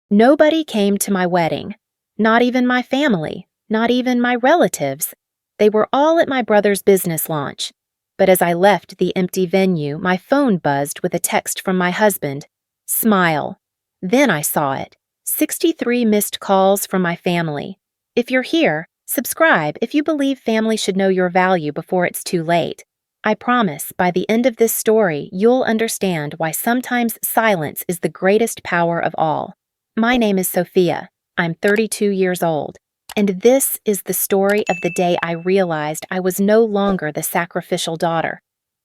Nobody came to my wedding. Not even my family, not even my relatives. They were all at my brother's business launch. But as I left the empty venue, my phone buzzed with a text from my husband. Smile. Then I saw it. 63 missed calls from my family. If you're here, subscribe if you believe family should know your value before it's too late. I promise, by the end of this story, you'll understand why sometimes silence is the greatest power of all. My name is Sophia. I'm 32 years old. And this is the story of the day I realized I was no longer the sacrificial daughter.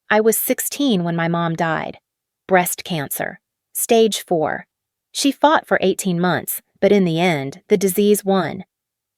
I was 16 when my mom died. Breast cancer. Stage 4. She fought for 18 months, but in the end, the disease won.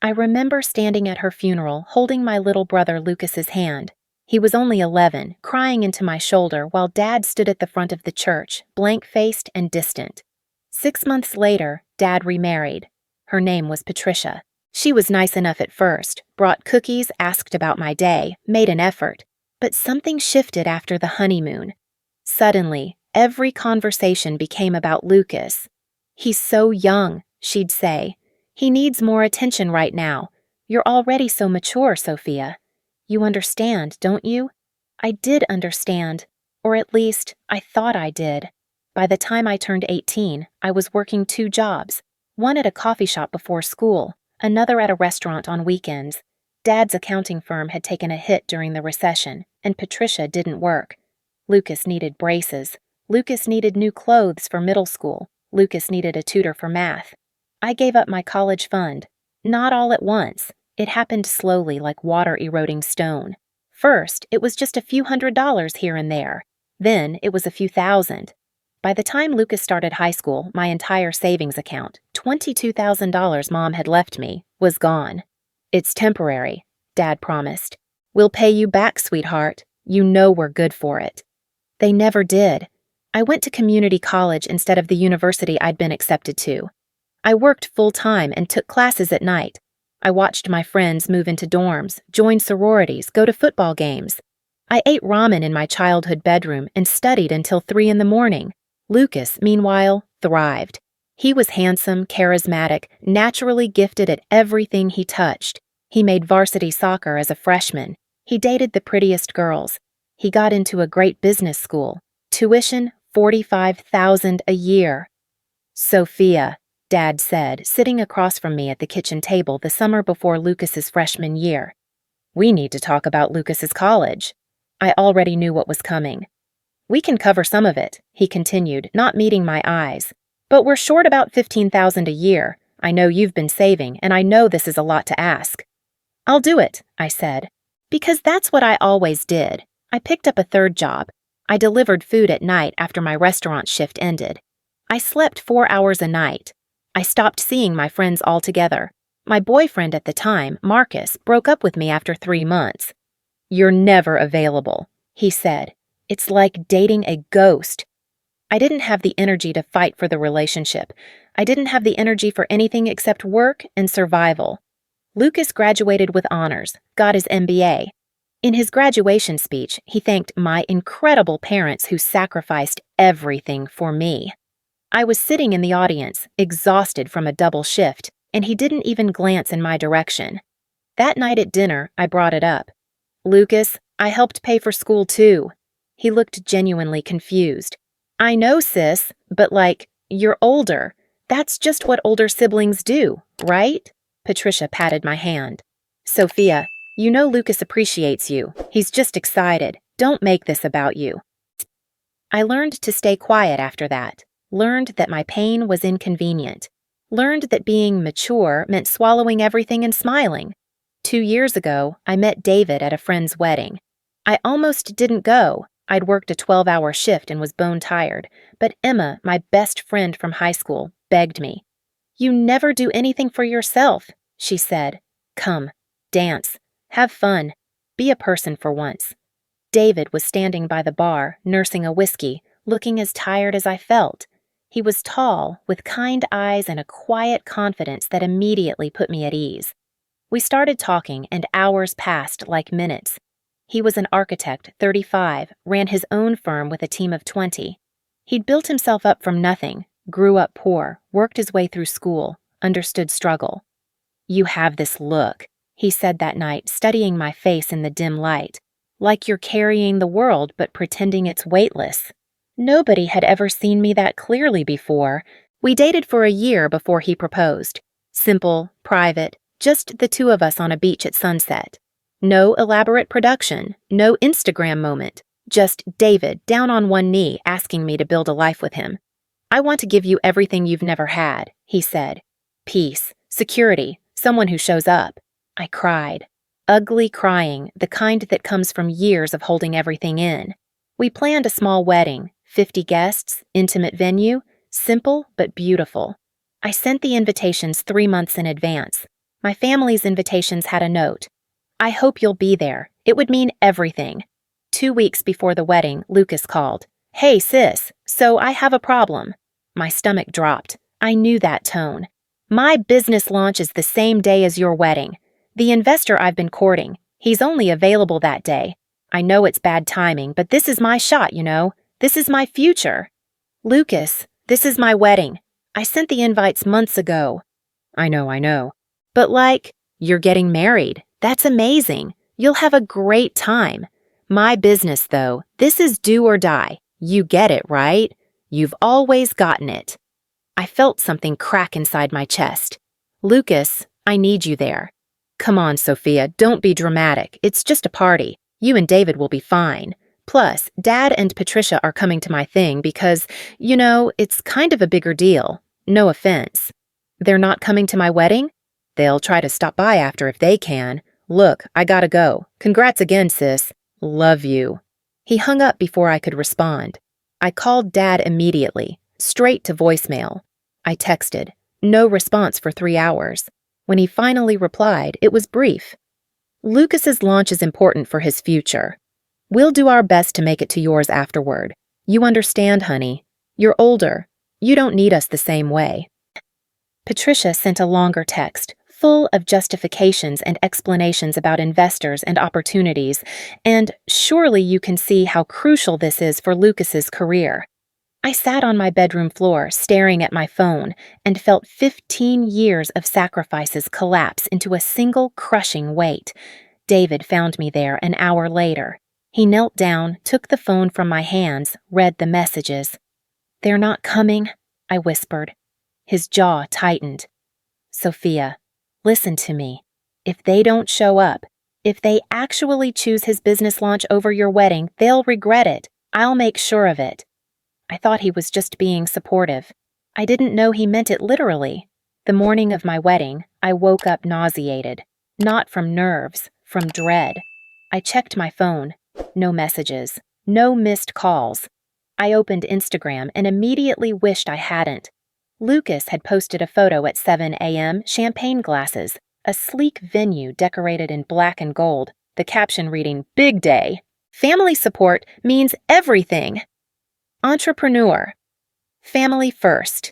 I remember standing at her funeral, holding my little brother Lucas's hand. He was only 11, crying into my shoulder while Dad stood at the front of the church, blank-faced and distant. 6 months later, Dad remarried. Her name was Patricia. She was nice enough at first, brought cookies, asked about my day, made an effort. But something shifted after the honeymoon. Suddenly, every conversation became about Lucas. "He's so young," she'd say. "He needs more attention right now. You're already so mature, Sophia. You understand, don't you?" I did understand, or at least, I thought I did. By the time I turned 18, I was working 2 jobs, one at a coffee shop before school, another at a restaurant on weekends. Dad's accounting firm had taken a hit during the recession, and Patricia didn't work. Lucas needed braces. Lucas needed new clothes for middle school. Lucas needed a tutor for math. I gave up my college fund. Not all at once. It happened slowly, like water eroding stone. First, it was just a few $100s here and there. Then, it was a few thousand. By the time Lucas started high school, my entire savings account, $22,000 Mom had left me, was gone. "It's temporary," Dad promised. "We'll pay you back, sweetheart. You know we're good for it." They never did. I went to community college instead of the university I'd been accepted to. I worked full-time and took classes at night. I watched my friends move into dorms, join sororities, go to football games. I ate ramen in my childhood bedroom and studied until 3 in the morning. Lucas, meanwhile, thrived. He was handsome, charismatic, naturally gifted at everything he touched. He made varsity soccer as a freshman. He dated the prettiest girls. He got into a great business school. Tuition, $45,000 a year. "Sophia," Dad said, sitting across from me at the kitchen table the summer before Lucas's freshman year. "We need to talk about Lucas's college." I already knew what was coming. "We can cover some of it," he continued, not meeting my eyes. "But we're short about $15,000 a year. I know you've been saving, and I know this is a lot to ask." "I'll do it," I said. Because that's what I always did. I picked up a 3rd job. I delivered food at night after my restaurant shift ended. I slept 4 hours a night. I stopped seeing my friends altogether. My boyfriend at the time, Marcus, broke up with me after 3 months. "You're never available," he said. "It's like dating a ghost." I didn't have the energy to fight for the relationship. I didn't have the energy for anything except work and survival. Lucas graduated with honors, got his MBA. In his graduation speech, he thanked my incredible parents who sacrificed everything for me. I was sitting in the audience, exhausted from a double shift, and he didn't even glance in my direction. That night at dinner, I brought it up. "Lucas, I helped pay for school too." He looked genuinely confused. "I know, sis, but you're older. That's just what older siblings do, right?" Patricia patted my hand. "Sophia, you know Lucas appreciates you. He's just excited. Don't make this about you." I learned to stay quiet after that. Learned that my pain was inconvenient. Learned that being mature meant swallowing everything and smiling. 2 years ago, I met David at a friend's wedding. I almost didn't go. I'd worked a 12-hour shift and was bone-tired, but Emma, my best friend from high school, begged me. "You never do anything for yourself," she said. "Come, dance, have fun, be a person for once." David was standing by the bar, nursing a whiskey, looking as tired as I felt. He was tall, with kind eyes and a quiet confidence that immediately put me at ease. We started talking, and hours passed like minutes. He was an architect, 35, ran his own firm with a team of 20. He'd built himself up from nothing, Grew up poor, worked his way through school, understood struggle. "You have this look," he said that night, studying my face in the dim light. "Like you're carrying the world but pretending it's weightless." Nobody had ever seen me that clearly before. We dated for a year before he proposed. Simple, private, just the two of us on a beach at sunset. No elaborate production, no Instagram moment, just David down on one knee asking me to build a life with him. "I want to give you everything you've never had," he said. "Peace, security, someone who shows up." I cried. Ugly crying, the kind that comes from years of holding everything in. We planned a small wedding, 50 guests, intimate venue, simple but beautiful. I sent the invitations 3 months in advance. My family's invitations had a note. "I hope you'll be there. It would mean everything." 2 weeks before the wedding, Lucas called. "Hey, sis, so I have a problem." My stomach dropped. I knew that tone. "My business launch is the same day as your wedding. The investor I've been courting, he's only available that day. I know it's bad timing, but this is my shot, you know. This is my future." "Lucas, this is my wedding. I sent the invites months ago." I know. But you're getting married. That's amazing. You'll have a great time. My business, though, this is do or die. You get it, right? You've always gotten it." I felt something crack inside my chest. "Lucas, I need you there." "Come on, Sophia, don't be dramatic. It's just a party. You and David will be fine. Plus, Dad and Patricia are coming to my thing because, it's kind of a bigger deal. No offense." "They're not coming to my wedding?" "They'll try to stop by after if they can. Look, I gotta go. Congrats again, sis. Love you." He hung up before I could respond. I called Dad immediately, straight to voicemail. I texted. No response for 3 hours. When he finally replied, it was brief. "Lucas's launch is important for his future. We'll do our best to make it to yours afterward. You understand, honey. You're older. You don't need us the same way." Patricia sent a longer text, full of justifications and explanations about investors and opportunities, and surely you can see how crucial this is for Lucas's career. I sat on my bedroom floor, staring at my phone, and felt 15 years of sacrifices collapse into a single crushing weight. David found me there an hour later. He knelt down, took the phone from my hands, read the messages. "They're not coming," I whispered. His jaw tightened. "Sophia, listen to me. If they don't show up, if they actually choose his business launch over your wedding, they'll regret it. I'll make sure of it." I thought he was just being supportive. I didn't know he meant it literally. The morning of my wedding, I woke up nauseated. Not from nerves, from dread. I checked my phone. No messages. No missed calls. I opened Instagram and immediately wished I hadn't. Lucas had posted a photo at 7 a.m., champagne glasses, a sleek venue decorated in black and gold, the caption reading, "Big Day. Family support means everything." Entrepreneur. Family first.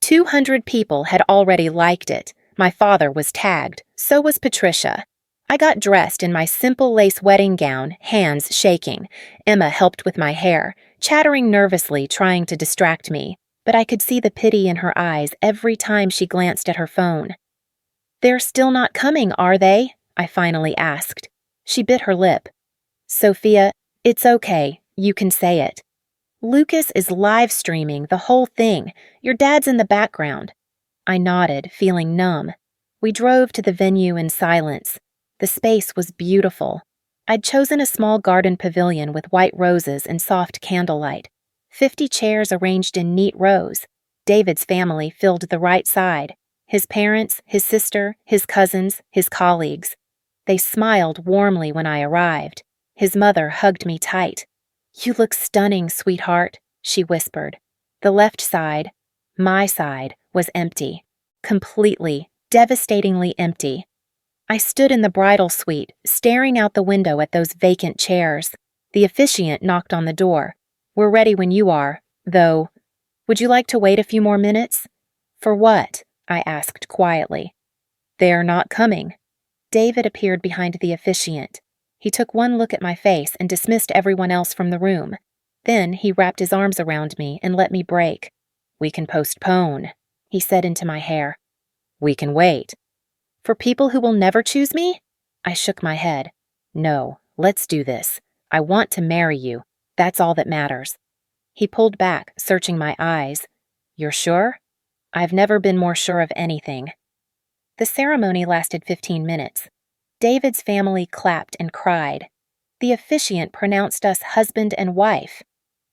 200 people had already liked it. My father was tagged. So was Patricia. I got dressed in my simple lace wedding gown, hands shaking. Emma helped with my hair, chattering nervously, trying to distract me. But I could see the pity in her eyes every time she glanced at her phone. "They're still not coming, are they?" I finally asked. She bit her lip. "Sophia, it's okay. You can say it. Lucas is live streaming the whole thing. Your dad's in the background." I nodded, feeling numb. We drove to the venue in silence. The space was beautiful. I'd chosen a small garden pavilion with white roses and soft candlelight. 50 chairs arranged in neat rows. David's family filled the right side. His parents, his sister, his cousins, his colleagues. They smiled warmly when I arrived. His mother hugged me tight. "You look stunning, sweetheart," she whispered. The left side, my side, was empty. Completely, devastatingly empty. I stood in the bridal suite, staring out the window at those vacant chairs. The officiant knocked on the door. "We're ready when you are, though. Would you like to wait a few more minutes?" "For what?" I asked quietly. "They're not coming." David appeared behind the officiant. He took one look at my face and dismissed everyone else from the room. Then he wrapped his arms around me and let me break. We can postpone, he said into my hair. We can wait. For people who will never choose me? I shook my head. No, let's do this. I want to marry you. That's all that matters. He pulled back, searching my eyes. You're sure? I've never been more sure of anything. The ceremony lasted 15 minutes. David's family clapped and cried. The officiant pronounced us husband and wife.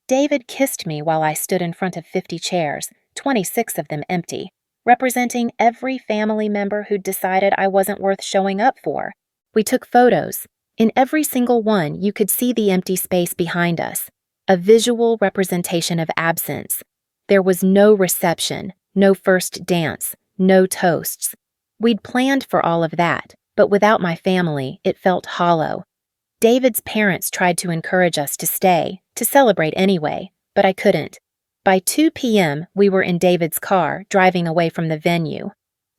David kissed me while I stood in front of 50 chairs, 26 of them empty, representing every family member who'd decided I wasn't worth showing up for. We took photos. In every single one, you could see the empty space behind us, a visual representation of absence. There was no reception, no first dance, no toasts. We'd planned for all of that, but without my family, it felt hollow. David's parents tried to encourage us to stay, to celebrate anyway, but I couldn't. By 2 p.m., we were in David's car, driving away from the venue.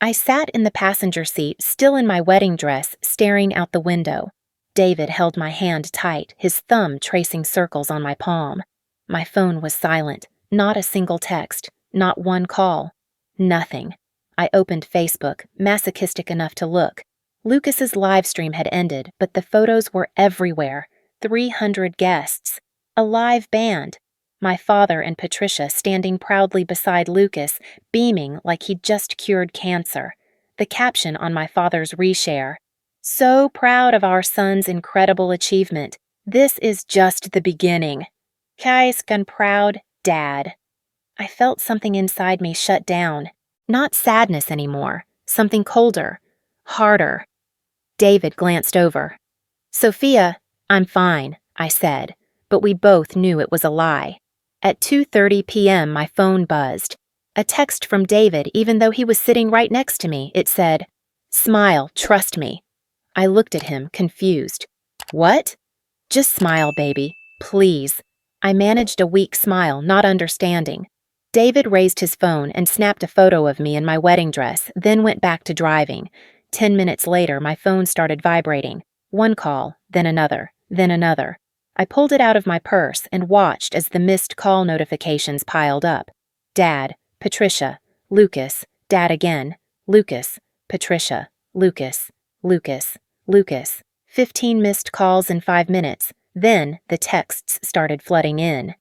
I sat in the passenger seat, still in my wedding dress, staring out the window. David held my hand tight, his thumb tracing circles on my palm. My phone was silent, not a single text, not one call. Nothing. I opened Facebook, masochistic enough to look. Lucas's live stream had ended, but the photos were everywhere. 300 guests. A live band. My father and Patricia standing proudly beside Lucas, beaming like he'd just cured cancer. The caption on my father's reshare. So proud of our son's incredible achievement. This is just the beginning. Kais gan proud, Dad. I felt something inside me shut down. Not sadness anymore. Something colder. Harder. David glanced over. Sophia, I'm fine, I said, but we both knew it was a lie. At 2:30 p.m., my phone buzzed. A text from David, even though he was sitting right next to me. It said, "Smile, trust me." I looked at him, confused. What? Just smile, baby, please. I managed a weak smile, not understanding. David raised his phone and snapped a photo of me in my wedding dress, then went back to driving. 10 minutes later, my phone started vibrating. One call, then another, then another. I pulled it out of my purse and watched as the missed call notifications piled up. Dad, Patricia, Lucas, Dad again, Lucas, Patricia, Lucas, Lucas, Lucas. 15 missed calls in 5 minutes. Then the texts started flooding in.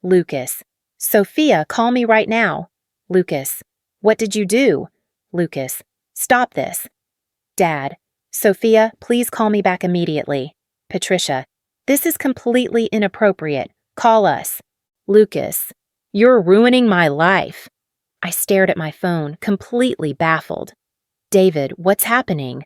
Lucas. Sophia, call me right now. Lucas. What did you do? Lucas. Stop this. Dad. Sophia, please call me back immediately. Patricia. This is completely inappropriate. Call us. Lucas. You're ruining my life. I stared at my phone, completely baffled. David, what's happening?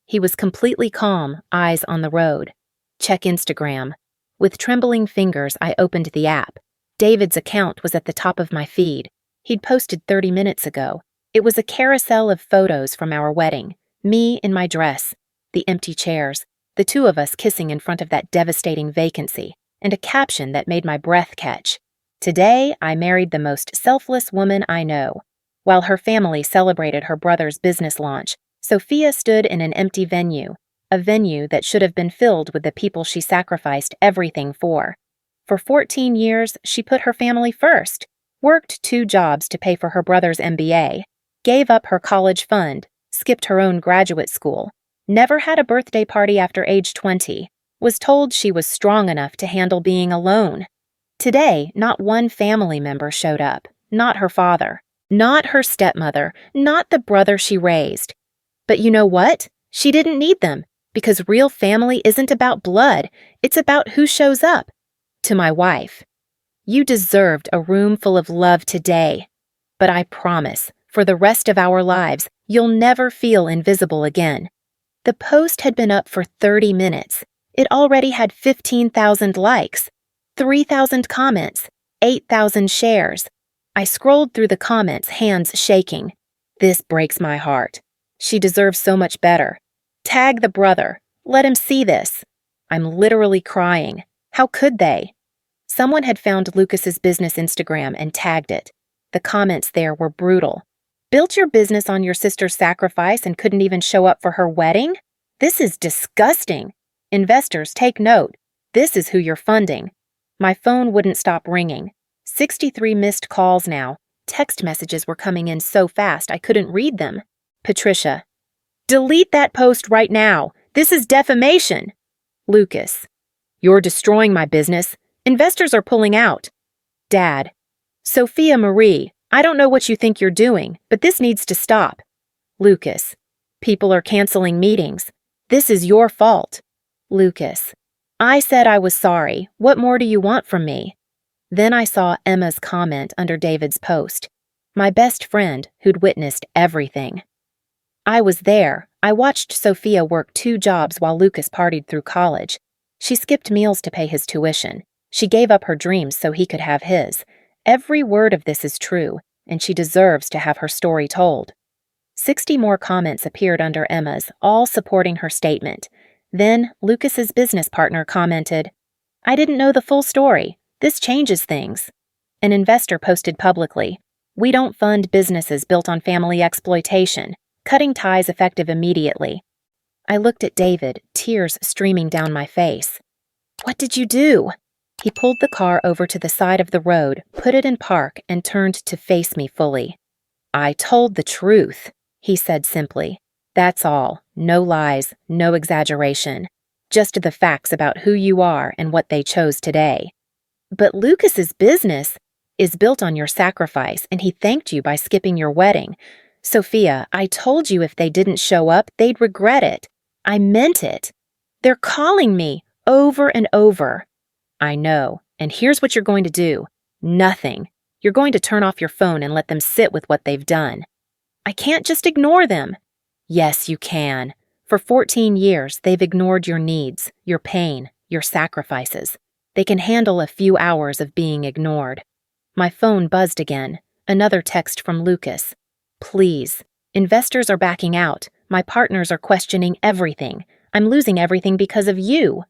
He was completely calm, eyes on the road. Check Instagram. With trembling fingers, I opened the app. David's account was at the top of my feed. He'd posted 30 minutes ago. It was a carousel of photos from our wedding. Me in my dress, the empty chairs, the two of us kissing in front of that devastating vacancy, and a caption that made my breath catch. Today, I married the most selfless woman I know. While her family celebrated her brother's business launch, Sophia stood in an empty venue, a venue that should have been filled with the people she sacrificed everything for. For 14 years, she put her family first, worked 2 jobs to pay for her brother's MBA, gave up her college fund, skipped her own graduate school, never had a birthday party after age 20, was told she was strong enough to handle being alone. Today, not one family member showed up, not her father, not her stepmother, not the brother she raised. But you know what? She didn't need them, because real family isn't about blood, it's about who shows up. To my wife, you deserved a room full of love today, but I promise, for the rest of our lives, you'll never feel invisible again. The post had been up for 30 minutes. It already had 15,000 likes, 3,000 comments, 8,000 shares. I scrolled through the comments, hands shaking. This breaks my heart. She deserves so much better. Tag the brother. Let him see this. I'm literally crying. How could they? Someone had found Lucas's business Instagram and tagged it. The comments there were brutal. Built your business on your sister's sacrifice and couldn't even show up for her wedding? This is disgusting. Investors, take note. This is who you're funding. My phone wouldn't stop ringing. 63 missed calls now. Text messages were coming in so fast I couldn't read them. Patricia: delete that post right now. This is defamation. Lucas: you're destroying my business. Investors are pulling out. Dad: Sophia Marie, I don't know what you think you're doing, but this needs to stop. Lucas: people are canceling meetings. This is your fault. Lucas: I said I was sorry. What more do you want from me? Then I saw Emma's comment under David's post. My best friend who'd witnessed everything. I was there. I watched Sophia work 2 jobs while Lucas partied through college. She skipped meals to pay his tuition. She gave up her dreams so he could have his. Every word of this is true, and she deserves to have her story told. 60 more comments appeared under Emma's, all supporting her statement. Then Lucas's business partner commented, I didn't know the full story. This changes things. An investor posted publicly, we don't fund businesses built on family exploitation. Cutting ties effective immediately. I looked at David, tears streaming down my face. What did you do? He pulled the car over to the side of the road, put it in park, and turned to face me fully. I told the truth, he said simply. That's all. No lies, no exaggeration. Just the facts about who you are and what they chose today. But Lucas's business is built on your sacrifice, and he thanked you by skipping your wedding. Sophia, I told you if they didn't show up, they'd regret it. I meant it. They're calling me over and over. I know, and here's what you're going to do. Nothing. You're going to turn off your phone and let them sit with what they've done. I can't just ignore them. Yes, you can. For 14 years, they've ignored your needs, your pain, your sacrifices. They can handle a few hours of being ignored. My phone buzzed again. Another text from Lucas. Please. Investors are backing out. My partners are questioning everything. I'm losing everything because of you.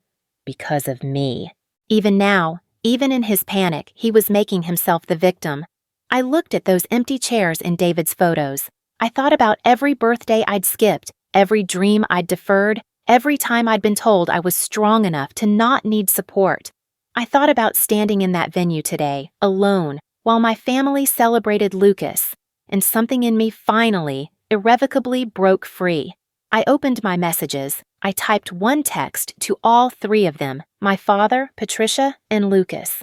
Because of me. Even now, even in his panic, he was making himself the victim. I looked at those empty chairs in David's photos. I thought about every birthday I'd skipped, every dream I'd deferred, every time I'd been told I was strong enough to not need support. I thought about standing in that venue today, alone, while my family celebrated Lucas. And something in me finally, irrevocably broke free. I opened my messages. I typed one text to all 3 of them, my father, Patricia, and Lucas.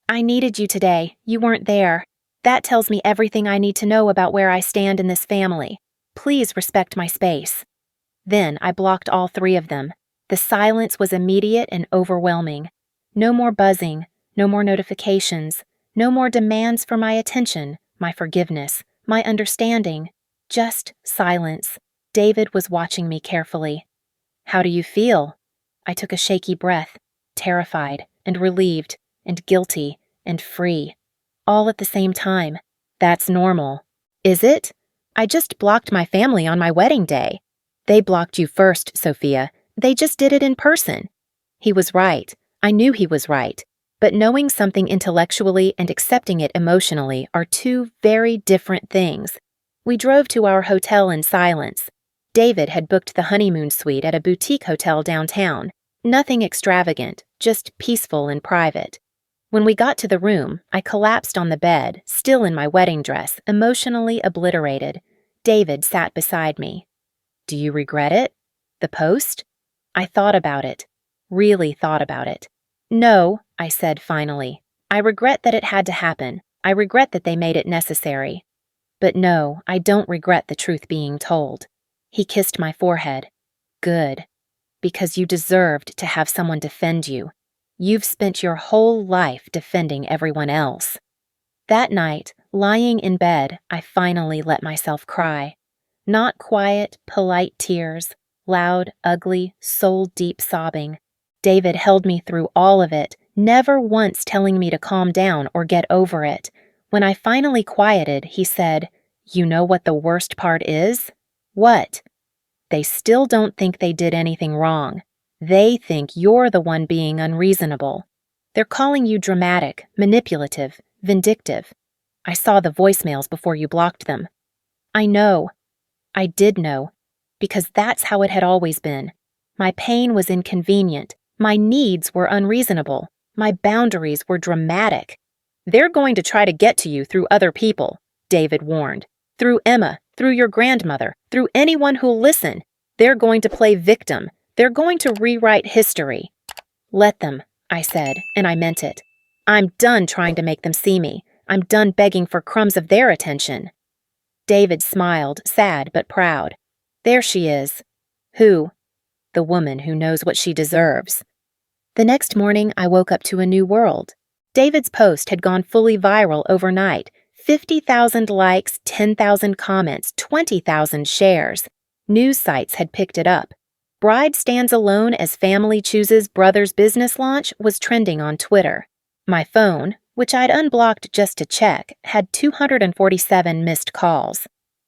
I needed you today. You weren't there. That tells me everything I need to know about where I stand in this family. Please respect my space. Then I blocked all 3 of them. The silence was immediate and overwhelming. No more buzzing, no more notifications, no more demands for my attention, my forgiveness, my understanding. Just silence. David was watching me carefully. How do you feel? I took a shaky breath, terrified and relieved and guilty and free, all at the same time. That's normal. Is it? I just blocked my family on my wedding day. They blocked you first, Sophia. They just did it in person. He was right. I knew he was right. But knowing something intellectually and accepting it emotionally are 2 very different things. We drove to our hotel in silence. David had booked the honeymoon suite at a boutique hotel downtown. Nothing extravagant, just peaceful and private. When we got to the room, I collapsed on the bed, still in my wedding dress, emotionally obliterated. David sat beside me. Do you regret it? The post? I thought about it. Really thought about it. No, I said finally. I regret that it had to happen. I regret that they made it necessary. But no, I don't regret the truth being told. He kissed my forehead. Good. Because you deserved to have someone defend you. You've spent your whole life defending everyone else. That night, lying in bed, I finally let myself cry. Not quiet, polite tears, loud, ugly, soul-deep sobbing. David held me through all of it, never once telling me to calm down or get over it. When I finally quieted, he said, You know what the worst part is? What? They still don't think they did anything wrong. They think you're the one being unreasonable. They're calling you dramatic, manipulative, vindictive. I saw the voicemails before you blocked them. I know. I did know. Because that's how it had always been. My pain was inconvenient. My needs were unreasonable. My boundaries were dramatic. They're going to try to get to you through other people. David warned. Through Emma, through your grandmother, through anyone who'll listen. They're going to play victim. They're going to rewrite history. Let them, I said, and I meant it. I'm done trying to make them see me. I'm done begging for crumbs of their attention. David smiled, sad but proud. There she is. Who? The woman who knows what she deserves. The next morning, I woke up to a new world. David's post had gone fully viral overnight. 50,000 likes, 10,000 comments, 20,000 shares. News sites had picked it up. Bride stands alone as family chooses brother's business launch was trending on Twitter. My phone, which I'd unblocked just to check, had 247 missed calls,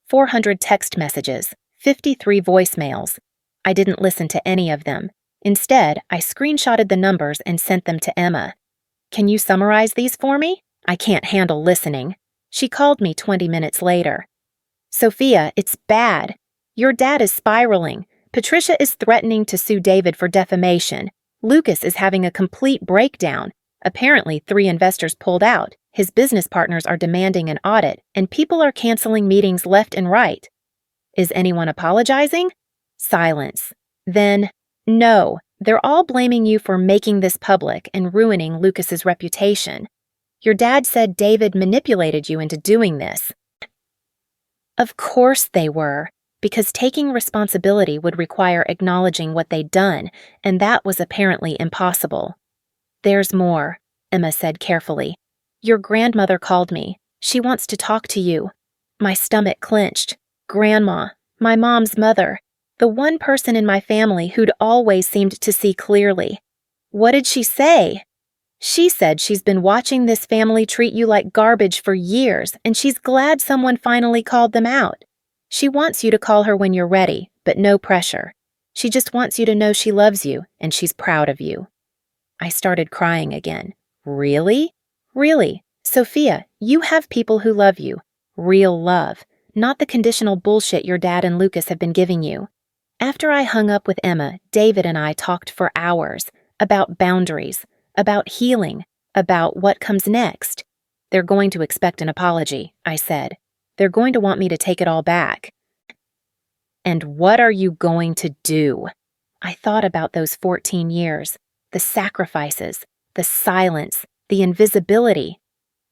400 text messages, 53 voicemails. I didn't listen to any of them. Instead, I screenshotted the numbers and sent them to Emma. Can you summarize these for me? I can't handle listening. She called me 20 minutes later. Sophia, it's bad. Your dad is spiraling. Patricia is threatening to sue David for defamation. Lucas is having a complete breakdown. Apparently, 3 investors pulled out. His business partners are demanding an audit, and people are canceling meetings left and right. Is anyone apologizing? Silence. Then, no, they're all blaming you for making this public and ruining Lucas's reputation. Your dad said David manipulated you into doing this. Of course they were, because taking responsibility would require acknowledging what they'd done, and that was apparently impossible. There's more, Emma said carefully. Your grandmother called me. She wants to talk to you. My stomach clenched. Grandma, my mom's mother, the one person in my family who'd always seemed to see clearly. What did she say? She said she's been watching this family treat you like garbage for years, and she's glad someone finally called them out. She wants you to call her when you're ready, but no pressure. She just wants you to know she loves you, and she's proud of you. I started crying again. Really? Really? Sophia, you have people who love you. Real love, not the conditional bullshit your dad and Lucas have been giving you. After I hung up with Emma, David and I talked for hours about boundaries, about healing, about what comes next. They're going to expect an apology, I said. They're going to want me to take it all back. And what are you going to do? I thought about those 14 years, the sacrifices, the silence, the invisibility.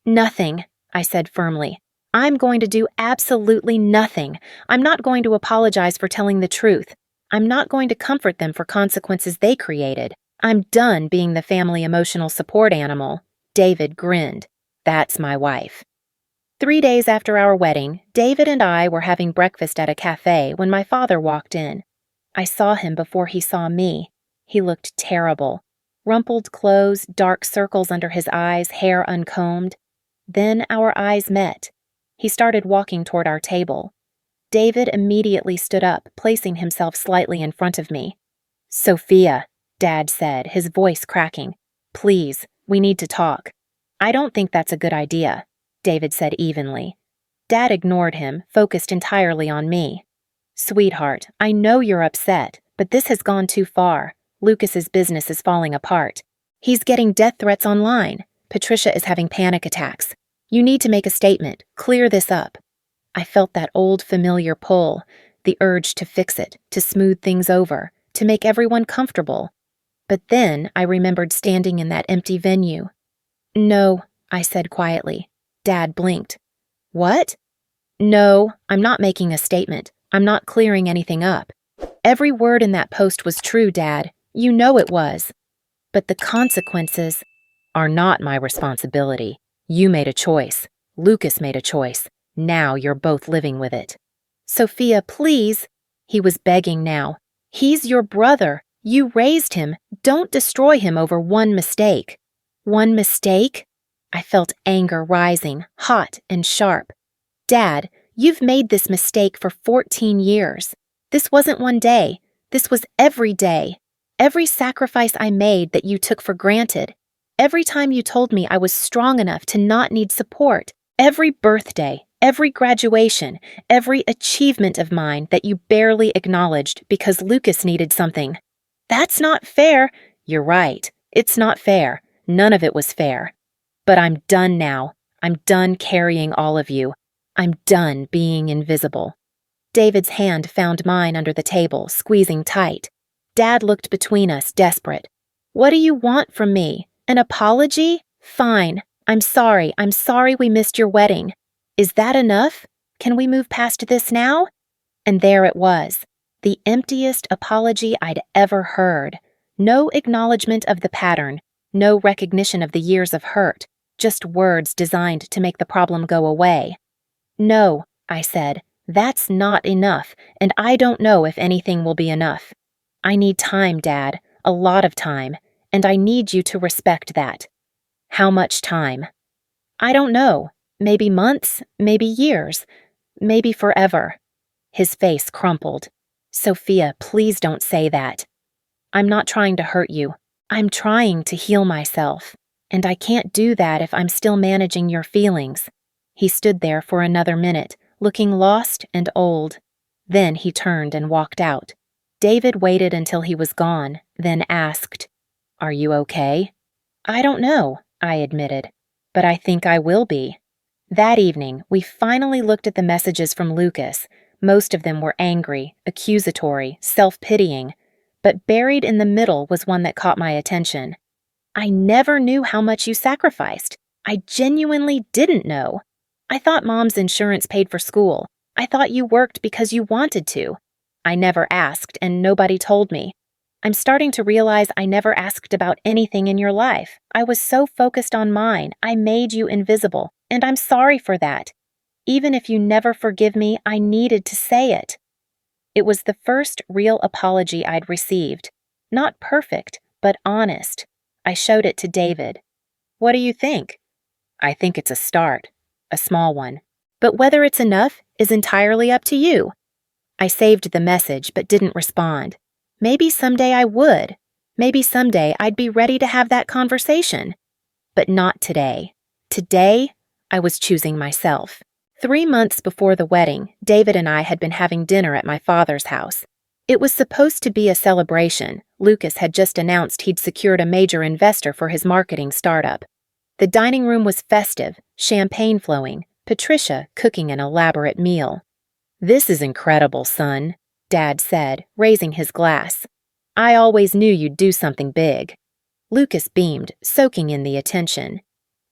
Nothing, I said firmly. I'm going to do absolutely nothing. I'm not going to apologize for telling the truth. I'm not going to comfort them for consequences they created. I'm done being the family emotional support animal. David grinned. That's my wife. 3 days after our wedding, David and I were having breakfast at a cafe when my father walked in. I saw him before he saw me. He looked terrible. Rumpled clothes, dark circles under his eyes, hair uncombed. Then our eyes met. He started walking toward our table. David immediately stood up, placing himself slightly in front of me. Sophia, Dad said, his voice cracking. Please, we need to talk. I don't think that's a good idea, David said evenly. Dad ignored him, focused entirely on me. Sweetheart, I know you're upset, but this has gone too far. Lucas's business is falling apart. He's getting death threats online. Patricia is having panic attacks. You need to make a statement, clear this up. I felt that old familiar pull, the urge to fix it, to smooth things over, to make everyone comfortable. But then I remembered standing in that empty venue. No, I said quietly. Dad blinked. What? No, I'm not making a statement. I'm not clearing anything up. Every word in that post was true, Dad. You know it was. But the consequences are not my responsibility. You made a choice. Lucas made a choice. Now you're both living with it. Sophia, please. He was begging now. He's your brother. You raised him. Don't destroy him over one mistake. One mistake? I felt anger rising, hot and sharp. Dad, you've made this mistake for 14 years. This wasn't one day. This was every day. Every sacrifice I made that you took for granted. Every time you told me I was strong enough to not need support. Every birthday, every graduation, every achievement of mine that you barely acknowledged because Lucas needed something. That's not fair. You're right. It's not fair. None of it was fair. But I'm done now. I'm done carrying all of you. I'm done being invisible. David's hand found mine under the table, squeezing tight. Dad looked between us, desperate. What do you want from me? An apology? Fine. I'm sorry we missed your wedding. Is that enough? Can we move past this now? And there it was, the emptiest apology I'd ever heard. No acknowledgement of the pattern, no recognition of the years of hurt, just words designed to make the problem go away. No, I said, that's not enough, and I don't know if anything will be enough. I need time, Dad, a lot of time, and I need you to respect that. How much time? I don't know. Maybe months, maybe years, maybe forever. His face crumpled. Sophia, please don't say that. I'm not trying to hurt you. I'm trying to heal myself, and I can't do that if I'm still managing your feelings. He stood there for another minute, looking lost and old. Then he turned and walked out. David waited until he was gone, then asked, "Are you okay?" "I don't know," I admitted, "but I think I will be." That evening, we finally looked at the messages from Lucas. Most of them were angry, accusatory, self-pitying, but buried in the middle was one that caught my attention. "I never knew how much you sacrificed. I genuinely didn't know. I thought Mom's insurance paid for school. I thought you worked because you wanted to. I never asked, and nobody told me. I'm starting to realize I never asked about anything in your life. I was so focused on mine, I made you invisible, and I'm sorry for that. Even if you never forgive me, I needed to say it." It was the first real apology I'd received. Not perfect, but honest. I showed it to David. "What do you think?" "I think it's a start, a small one. But whether it's enough is entirely up to you." I saved the message but didn't respond. Maybe someday I would. Maybe someday I'd be ready to have that conversation. But not today. Today, I was choosing myself. 3 months before the wedding, David and I had been having dinner at my father's house. It was supposed to be a celebration. Lucas had just announced he'd secured a major investor for his marketing startup. The dining room was festive, champagne flowing, Patricia cooking an elaborate meal. "This is incredible, son," Dad said, raising his glass. "I always knew you'd do something big." Lucas beamed, soaking in the attention.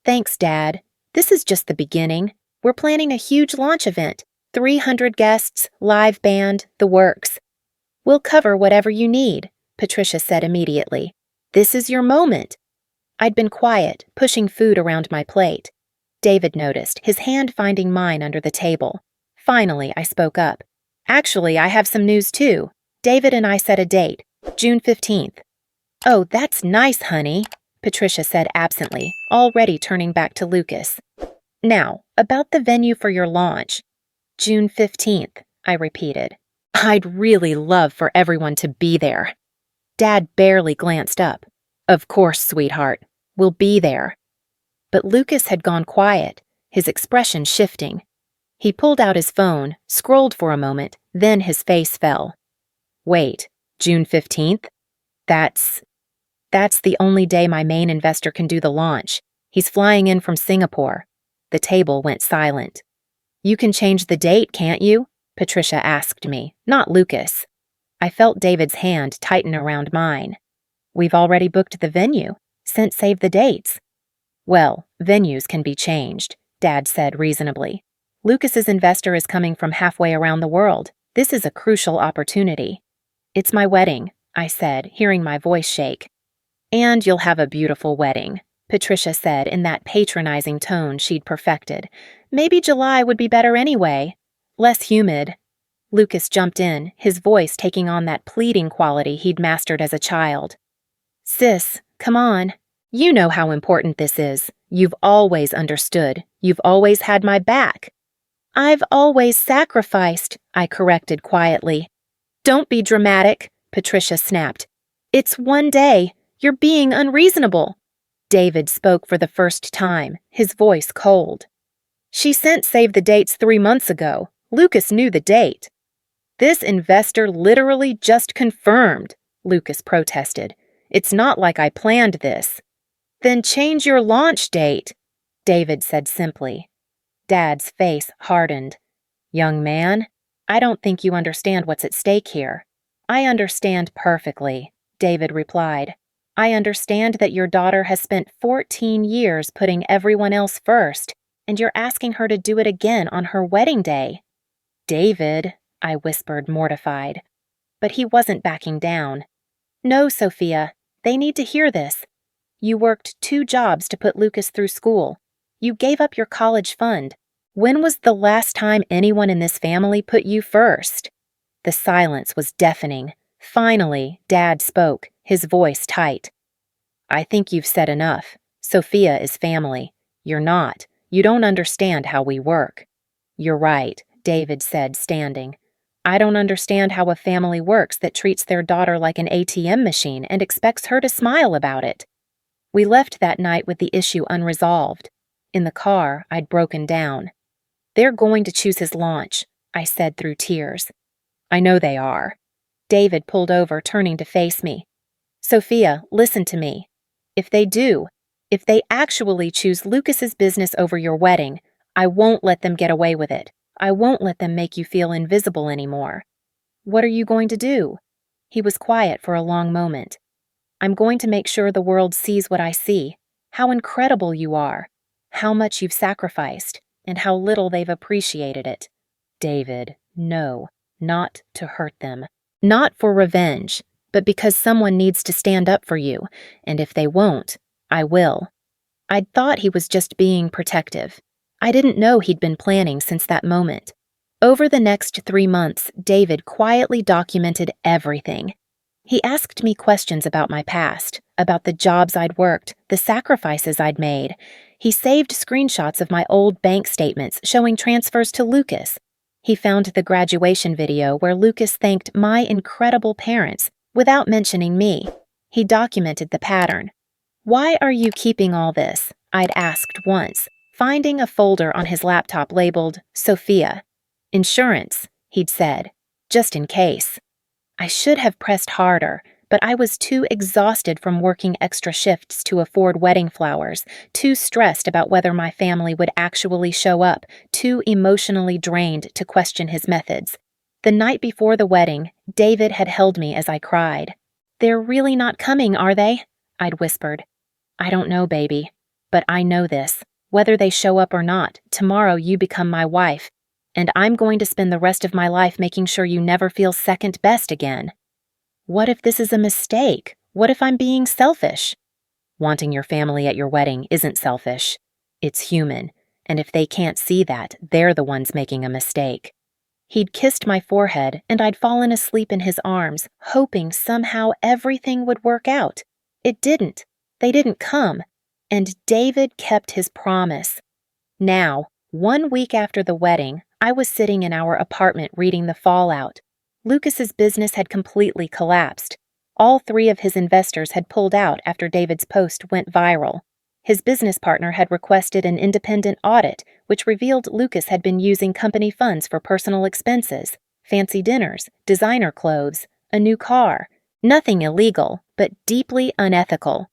"Thanks, Dad. This is just the beginning. We're planning a huge launch event, 300 guests, live band, the works." "We'll cover whatever you need," Patricia said immediately. "This is your moment." I'd been quiet, pushing food around my plate. David noticed, his hand finding mine under the table. Finally, I spoke up. "Actually, I have some news too. David and I set a date, June 15th. "Oh, that's nice, honey," Patricia said absently, already turning back to Lucas. "Now, about the venue for your launch." "June 15th, I repeated. "I'd really love for everyone to be there." Dad barely glanced up. "Of course, sweetheart. We'll be there." But Lucas had gone quiet, his expression shifting. He pulled out his phone, scrolled for a moment, then his face fell. "Wait, June 15th? That's the only day my main investor can do the launch. He's flying in from Singapore." The table went silent. "You can change the date, can't you?" Patricia asked me, not Lucas. I felt David's hand tighten around mine. "We've already booked the venue, sent save the dates." "Well, venues can be changed," Dad said reasonably. "Lucas's investor is coming from halfway around the world. This is a crucial opportunity." "It's my wedding," I said, hearing my voice shake. "And you'll have a beautiful wedding," Patricia said in that patronizing tone she'd perfected. "Maybe July would be better anyway. Less humid." Lucas jumped in, his voice taking on that pleading quality he'd mastered as a child. "Sis, come on. You know how important this is. You've always understood. You've always had my back." "I've always sacrificed," I corrected quietly. "Don't be dramatic," Patricia snapped. "It's one day. You're being unreasonable." David spoke for the first time, his voice cold. "She sent save the dates 3 months ago. Lucas knew the date." "This investor literally just confirmed," Lucas protested. "It's not like I planned this." "Then change your launch date," David said simply. Dad's face hardened. Young man, I don't think you understand what's at stake here. I understand perfectly, David replied. I understand that your daughter has spent 14 years putting everyone else first, and you're asking her to do it again on her wedding day. David, I whispered, mortified. But he wasn't backing down. No, Sophia, they need to hear this. You worked 2 jobs to put Lucas through school. You gave up your college fund. When was the last time anyone in this family put you first? The silence was deafening. Finally, Dad spoke, his voice tight. I think you've said enough. Sophia is family. You're not. You don't understand how we work. You're right, David said, standing. I don't understand how a family works that treats their daughter like an ATM machine and expects her to smile about it. We left that night with the issue unresolved. In the car, I'd broken down. They're going to choose his launch, I said through tears. I know they are. David pulled over, turning to face me. Sophia, listen to me. If they actually choose Lucas's business over your wedding, I won't let them get away with it. I won't let them make you feel invisible anymore. What are you going to do? He was quiet for a long moment. I'm going to make sure the world sees what I see, how incredible you are, how much you've sacrificed, and how little they've appreciated it. David, no, not to hurt them. Not for revenge, but because someone needs to stand up for you, and if they won't, I will. I'd thought he was just being protective. I didn't know he'd been planning since that moment. Over the next 3 months, David quietly documented everything. He asked me questions about my past, about the jobs I'd worked, the sacrifices I'd made. He saved screenshots of my old bank statements showing transfers to Lucas. He found the graduation video where Lucas thanked my incredible parents without mentioning me. He documented the pattern. Why are you keeping all this? I'd asked once, finding a folder on his laptop labeled Sophia. Insurance, he'd said, just in case. I should have pressed harder, but I was too exhausted from working extra shifts to afford wedding flowers, too stressed about whether my family would actually show up, too emotionally drained to question his methods. The night before the wedding, David had held me as I cried. They're really not coming, are they? I'd whispered. I don't know, baby, but I know this. Whether they show up or not, tomorrow you become my wife, and I'm going to spend the rest of my life making sure you never feel second best again. What if this is a mistake? What if I'm being selfish? Wanting your family at your wedding isn't selfish. It's human, and if they can't see that, they're the ones making a mistake. He'd kissed my forehead, and I'd fallen asleep in his arms, hoping somehow everything would work out. It didn't. They didn't come. And David kept his promise. Now, 1 week after the wedding, I was sitting in our apartment reading the fallout. Lucas's business had completely collapsed. All 3 of his investors had pulled out after David's post went viral. His business partner had requested an independent audit, which revealed Lucas had been using company funds for personal expenses, fancy dinners, designer clothes, a new car. Nothing illegal, but deeply unethical.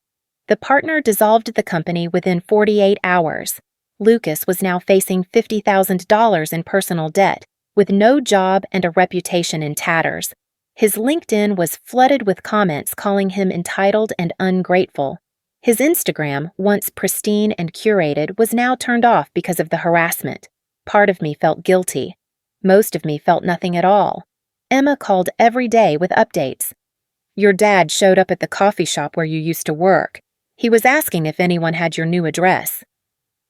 The partner dissolved the company within 48 hours. Lucas was now facing $50,000 in personal debt, with no job and a reputation in tatters. His LinkedIn was flooded with comments calling him entitled and ungrateful. His Instagram, once pristine and curated, was now turned off because of the harassment. Part of me felt guilty. Most of me felt nothing at all. Emma called every day with updates. Your dad showed up at the coffee shop where you used to work. He was asking if anyone had your new address.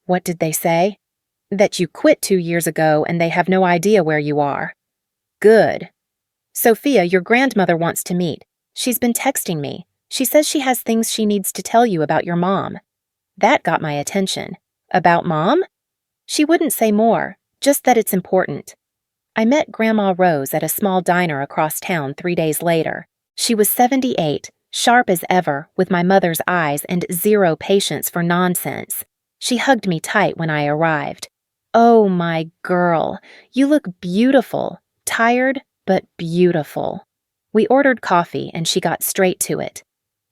What did they say? That you quit 2 years ago and they have no idea where you are. Good. Sophia, your grandmother wants to meet. She's been texting me. She says she has things she needs to tell you about your mom. That got my attention. About Mom? She wouldn't say more, just that it's important. I met Grandma Rose at a small diner across town 3 days later. She was 78, sharp as ever, with my mother's eyes and zero patience for nonsense. She hugged me tight when I arrived. Oh, my girl, you look beautiful. Tired, but beautiful. We ordered coffee and she got straight to it.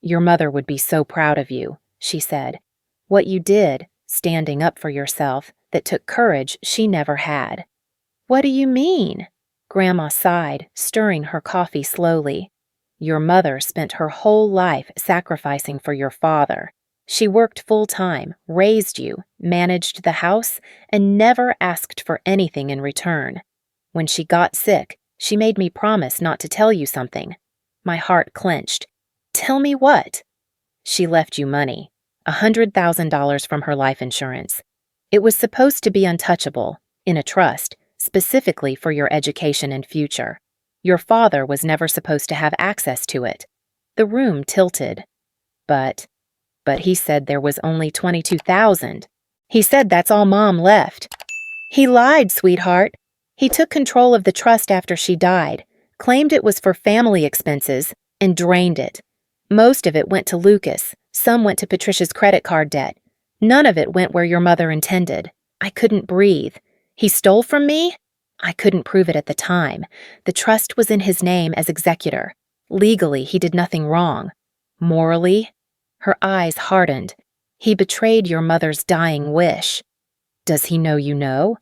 Your mother would be so proud of you, she said. What you did, standing up for yourself, that took courage she never had. What do you mean? Grandma sighed, stirring her coffee slowly. Your mother spent her whole life sacrificing for your father. She worked full-time, raised you, managed the house, and never asked for anything in return. When she got sick, she made me promise not to tell you something. My heart clenched. Tell me what? She left you money, $100,000 from her life insurance. It was supposed to be untouchable, in a trust, specifically for your education and future. Your father was never supposed to have access to it. The room tilted. But he said there was only $22,000. He said that's all Mom left. He lied, sweetheart. He took control of the trust after she died, claimed it was for family expenses, and drained it. Most of it went to Lucas. Some went to Patricia's credit card debt. None of it went where your mother intended. I couldn't breathe. He stole from me? I couldn't prove it at the time. The trust was in his name as executor. Legally, he did nothing wrong. Morally? Her eyes hardened. He betrayed your mother's dying wish. Does he know you know?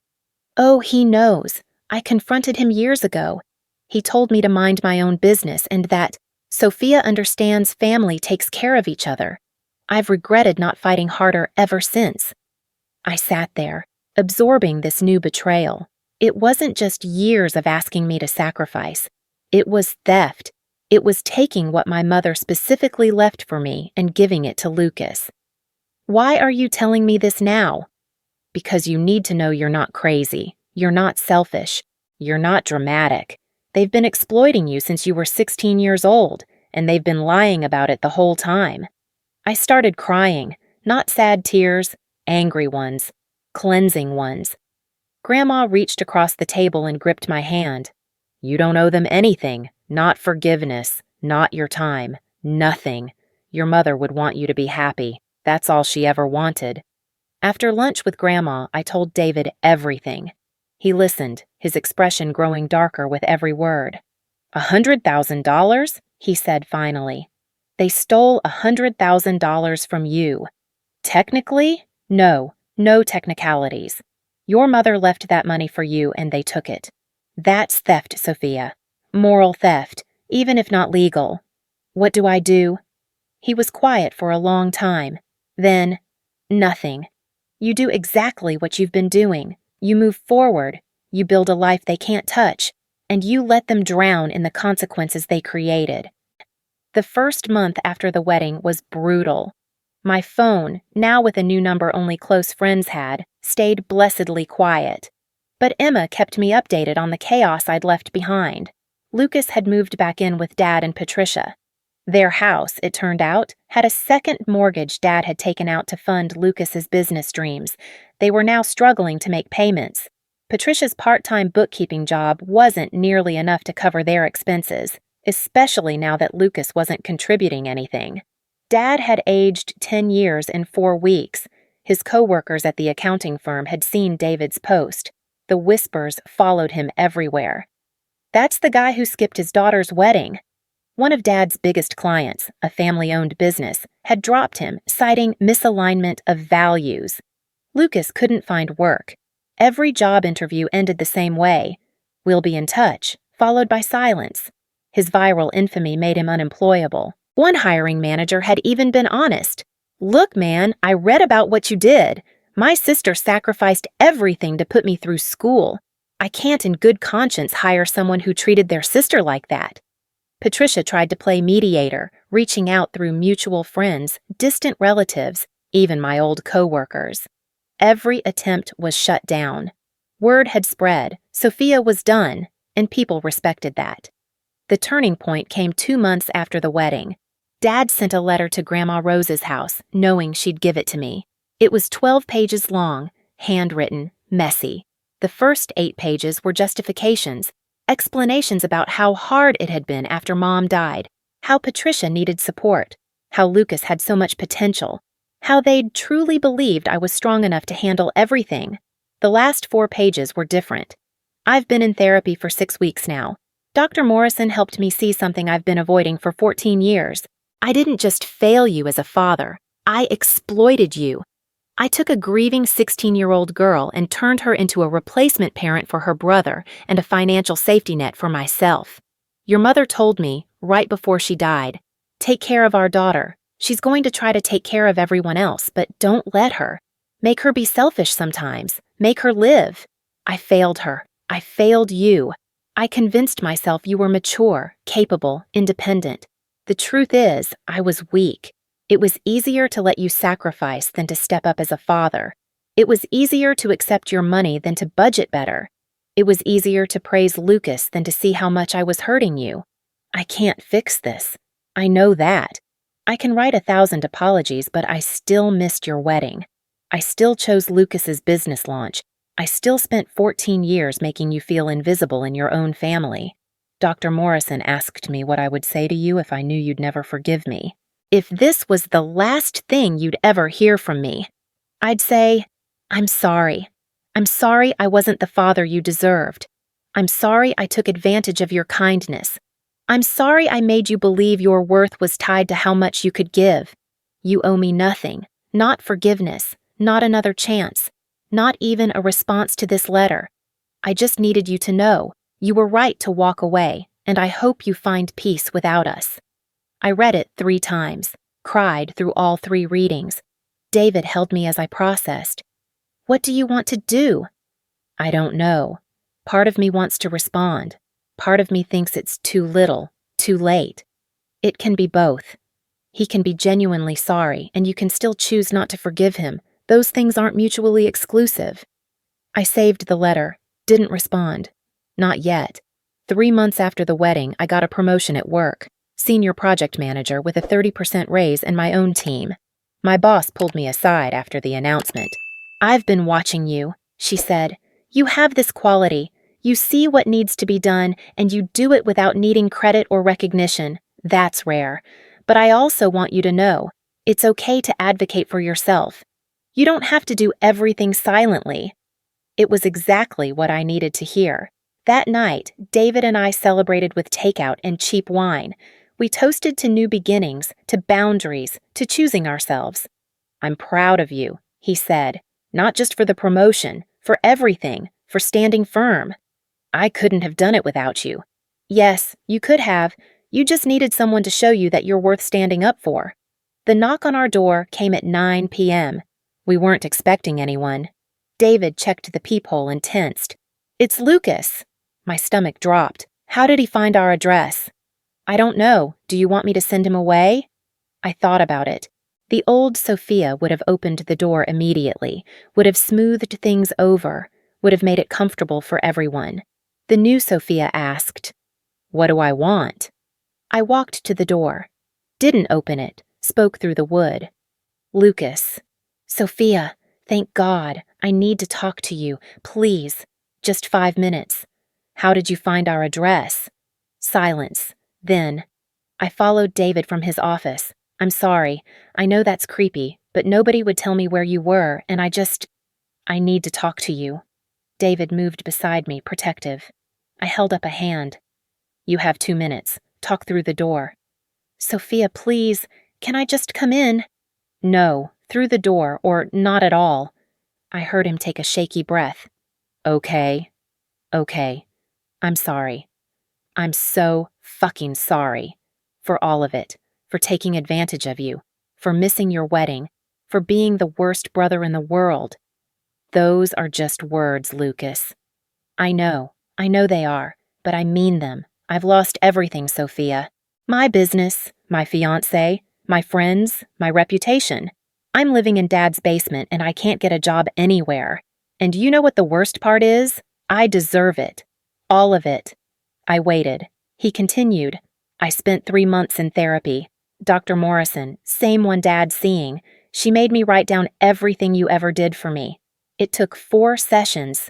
Oh, he knows. I confronted him years ago. He told me to mind my own business and that Sophia understands family takes care of each other. I've regretted not fighting harder ever since. I sat there, absorbing this new betrayal. It wasn't just years of asking me to sacrifice. It was theft. It was taking what my mother specifically left for me and giving it to Lucas. Why are you telling me this now? Because you need to know you're not crazy. You're not selfish. You're not dramatic. They've been exploiting you since you were 16 years old, and they've been lying about it the whole time. I started crying, not sad tears, angry ones, cleansing ones. Grandma reached across the table and gripped my hand. You don't owe them anything, not forgiveness, not your time, nothing. Your mother would want you to be happy. That's all she ever wanted. After lunch with Grandma, I told David everything. He listened, his expression growing darker with every word. $100,000? He said finally. They stole $100,000 from you. Technically? No technicalities. Your mother left that money for you and they took it. That's theft, Sophia. Moral theft, even if not legal. What do I do? He was quiet for a long time. Then, nothing. You do exactly what you've been doing. You move forward, you build a life they can't touch, and you let them drown in the consequences they created. The first month after the wedding was brutal. My phone, now with a new number only close friends had, stayed blessedly quiet. But Emma kept me updated on the chaos I'd left behind. Lucas had moved back in with Dad and Patricia. Their house, it turned out, had a second mortgage Dad had taken out to fund Lucas's business dreams. They were now struggling to make payments. Patricia's part-time bookkeeping job wasn't nearly enough to cover their expenses, especially now that Lucas wasn't contributing anything. Dad had aged 10 years in 4 weeks. His co-workers at the accounting firm had seen David's post. The whispers followed him everywhere. That's the guy who skipped his daughter's wedding. One of Dad's biggest clients, a family-owned business, had dropped him, citing misalignment of values. Lucas couldn't find work. Every job interview ended the same way. We'll be in touch, followed by silence. His viral infamy made him unemployable. One hiring manager had even been honest. Look, man, I read about what you did. My sister sacrificed everything to put me through school. I can't in good conscience hire someone who treated their sister like that. Patricia tried to play mediator, reaching out through mutual friends, distant relatives, even my old co-workers. Every attempt was shut down. Word had spread, Sophia was done, and people respected that. The turning point came 2 months after the wedding. Dad sent a letter to Grandma Rose's house, knowing she'd give it to me. It was 12 pages long, handwritten, messy. The first 8 pages were justifications, explanations about how hard it had been after Mom died, how Patricia needed support, how Lucas had so much potential, how they'd truly believed I was strong enough to handle everything. The last 4 pages were different. I've been in therapy for 6 weeks now. Dr. Morrison helped me see something I've been avoiding for 14 years. I didn't just fail you as a father. I exploited you. I took a grieving 16-year-old girl and turned her into a replacement parent for her brother and a financial safety net for myself. Your mother told me, right before she died, take care of our daughter. She's going to try to take care of everyone else, but don't let her. Make her be selfish sometimes. Make her live. I failed her. I failed you. I convinced myself you were mature, capable, independent. The truth is, I was weak. It was easier to let you sacrifice than to step up as a father. It was easier to accept your money than to budget better. It was easier to praise Lucas than to see how much I was hurting you. I can't fix this. I know that. I can write 1,000 apologies, but I still missed your wedding. I still chose Lucas's business launch. I still spent 14 years making you feel invisible in your own family. Dr. Morrison asked me what I would say to you if I knew you'd never forgive me. If this was the last thing you'd ever hear from me, I'd say, I'm sorry. I'm sorry I wasn't the father you deserved. I'm sorry I took advantage of your kindness. I'm sorry I made you believe your worth was tied to how much you could give. You owe me nothing, not forgiveness, not another chance, not even a response to this letter. I just needed you to know you were right to walk away, and I hope you find peace without us. I read it 3 times, cried through all 3 readings. David held me as I processed. What do you want to do? I don't know. Part of me wants to respond. Part of me thinks it's too little, too late. It can be both. He can be genuinely sorry, and you can still choose not to forgive him. Those things aren't mutually exclusive. I saved the letter, didn't respond. Not yet. 3 months after the wedding, I got a promotion at work. Senior project manager with a 30% raise and my own team. My boss pulled me aside after the announcement. I've been watching you, she said. You have this quality. You see what needs to be done, and you do it without needing credit or recognition. That's rare. But I also want you to know, it's okay to advocate for yourself. You don't have to do everything silently. It was exactly what I needed to hear. That night, David and I celebrated with takeout and cheap wine. We toasted to new beginnings, to boundaries, to choosing ourselves. I'm proud of you, he said, not just for the promotion, for everything, for standing firm. I couldn't have done it without you. Yes, you could have. You just needed someone to show you that you're worth standing up for. The knock on our door came at 9 p.m. We weren't expecting anyone. David checked the peephole and tensed. It's Lucas. My stomach dropped. How did he find our address? I don't know. Do you want me to send him away? I thought about it. The old Sophia would have opened the door immediately, would have smoothed things over, would have made it comfortable for everyone. The new Sophia asked, What do I want? I walked to the door. Didn't open it, spoke through the wood. Lucas. Sophia, thank God. I need to talk to you, please. Just 5 minutes. How did you find our address? Silence. Then, I followed David from his office. I'm sorry. I know that's creepy, but nobody would tell me where you were, and I need to talk to you. David moved beside me, protective. I held up a hand. You have 2 minutes. Talk through the door. Sophia, please, can I just come in? No, through the door, or not at all. I heard him take a shaky breath. Okay. I'm sorry. I'm so fucking sorry. For all of it. For taking advantage of you. For missing your wedding. For being the worst brother in the world. Those are just words, Lucas. I know they are, but I mean them. I've lost everything, Sophia. My business, my fiancé, my friends, my reputation. I'm living in Dad's basement and I can't get a job anywhere. And you know what the worst part is? I deserve it. All of it. I waited. He continued. I spent 3 months in therapy. Dr. Morrison, same one Dad's seeing. She made me write down everything you ever did for me. It took 4 sessions.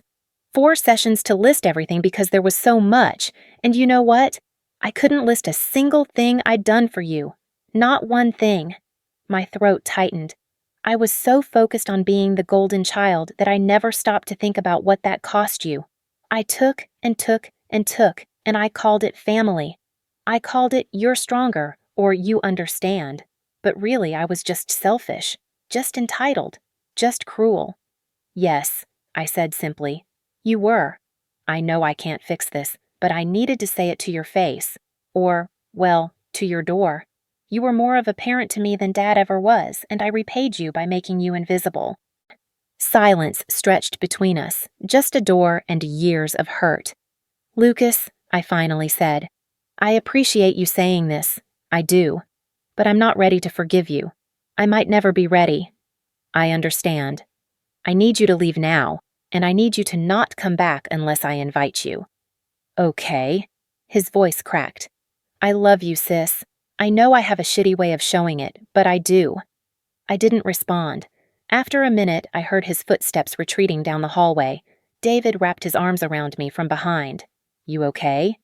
4 sessions to list everything because there was so much. And you know what? I couldn't list a single thing I'd done for you. Not one thing. My throat tightened. I was so focused on being the golden child that I never stopped to think about what that cost you. I took and took and took, and I called it family. I called it you're stronger, or you understand. But really I was just selfish, just entitled. just cruel. Yes, I said simply. You were. I know I can't fix this, but I needed to say it to your face. Or, well, to your door. You were more of a parent to me than Dad ever was, and I repaid you by making you invisible. Silence stretched between us, just a door and years of hurt. Lucas, I finally said, I appreciate you saying this. I do. But I'm not ready to forgive you. I might never be ready. I understand. I need you to leave now, and I need you to not come back unless I invite you. Okay. His voice cracked. I love you, sis. I know I have a shitty way of showing it, but I do. I didn't respond. After a minute, I heard his footsteps retreating down the hallway. David wrapped his arms around me from behind. You okay?